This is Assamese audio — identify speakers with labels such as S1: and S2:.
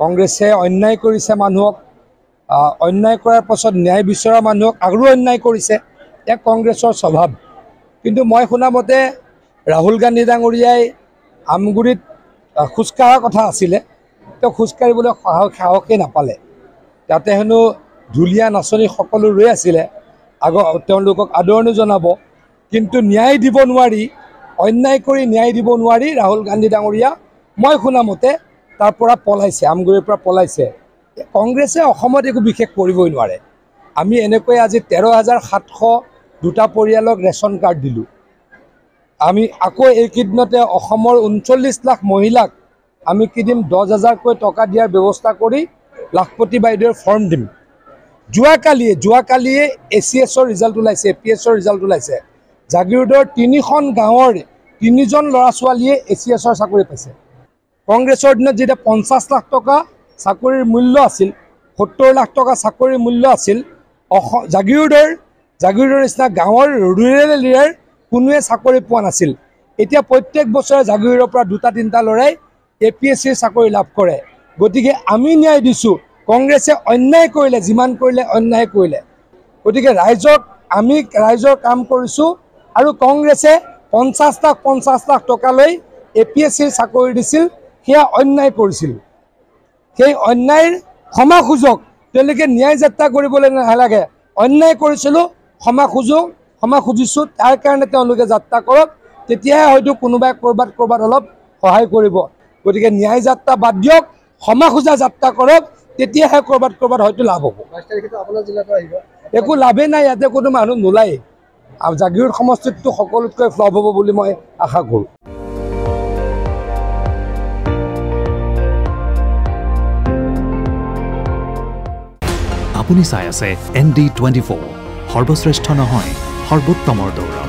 S1: কংগ্ৰেছে অন্যায় কৰিছে মানুহক অন্যায় কৰাৰ পাছত ন্যায় বিচৰা মানুহক আৰু অন্যায় কৰিছে এক কংগ্ৰেছৰ স্বভাৱ কিন্তু মই শুনা মতে ৰাহুল গান্ধী ডাঙৰীয়াই আমগুৰিত খোজকাঢ়াৰ কথা আছিলে তেওঁ খোজকাঢ়িবলৈ সাহসেই নাপালে তাতে হেনো ঢুলীয়া নাচনী সকলো ৰৈ আছিলে তেওঁলোকক আদৰণি জনাব কিন্তু ন্যায় দিব নোৱাৰি অন্যায় কৰি ন্যায় দিব নোৱাৰি ৰাহুল গান্ধী ডাঙৰীয়া মই শুনা মতে তাৰ পৰা পলাইছে আমগুৰিৰ পৰা পলাইছে কংগ্ৰেছে অসমত একো বিশেষ কৰিবই নোৱাৰে আমি এনেকৈ আজি 13,700 দুটা পৰিয়ালক ৰেচন কাৰ্ড দিলোঁ আমি আকৌ এইকেইদিনতে অসমৰ 39 লাখ মহিলাক আমি কি দিম 10,000কৈ টকা দিয়াৰ ব্যৱস্থা কৰি লাখপতি বাইদেউৰ ফৰ্ম দিম যোৱাকালিয়ে ACSৰ ৰিজাল্ট ওলাইছে APSৰ ৰিজাল্ট ওলাইছে জাগিৰোডৰ 3খন গাঁৱৰ 3জন ল'ৰা ছোৱালীয়ে ACSৰ চাকৰি পাইছে কংগ্ৰেছৰ দিনত যেতিয়া 50 লাখ টকা চাকৰিৰ মূল্য আছিল 70 লাখ টকা চাকৰিৰ মূল্য আছিল জাগিৰোডৰ নিচিনা গাঁৱৰ ৰুৰেল এৰিয়াৰ কোনোৱে চাকৰি পোৱা নাছিল এতিয়া প্ৰত্যেক বছৰে জাগিৰোডৰ পৰা 2-3টা ল'ৰাই APSCৰ চাকৰি লাভ কৰে গতিকে আমি ন্যায় দিছোঁ কংগ্ৰেছে অন্যায় কৰিলে যিমান কৰিলে অন্যায় কৰিলে গতিকে আমি ৰাইজৰ কাম কৰিছোঁ আৰু কংগ্ৰেছে 50 লাখ টকা লৈ APSCৰ চাকৰি দিছিল সেয়া অন্যায় কৰিছিল সেই অন্যায়ৰ ক্ষমা খুজক তেওঁলোকে ন্যায় যাত্ৰা কৰিবলৈ নালাগে অন্যায় কৰিছিলোঁ ক্ষমা খুজিছোঁ তাৰ কাৰণে তেওঁলোকে যাত্ৰা কৰক তেতিয়াহে হয়তো কোনোবাই ক'ৰবাত অলপ সহায় কৰিব গতিকে ন্যায় যাত্ৰা বাদ দিয়ক ক্ষমা খোজা যাত্ৰা কৰক তেতিয়াহে ক'ৰবাত হয়তো লাভ হ'ব একো লাভেই নাই ইয়াতে কোনো মানুহ নোলায় আৰু জাগিৰোড সমষ্টিটো সকলোতকৈ ফ্লপ হ'ব বুলি মই আশা কৰোঁ
S2: আপুনি চাই আছে ND24 সৰ্বশ্ৰেষ্ঠ নহয় সৰ্বোত্তমৰ দৌৰ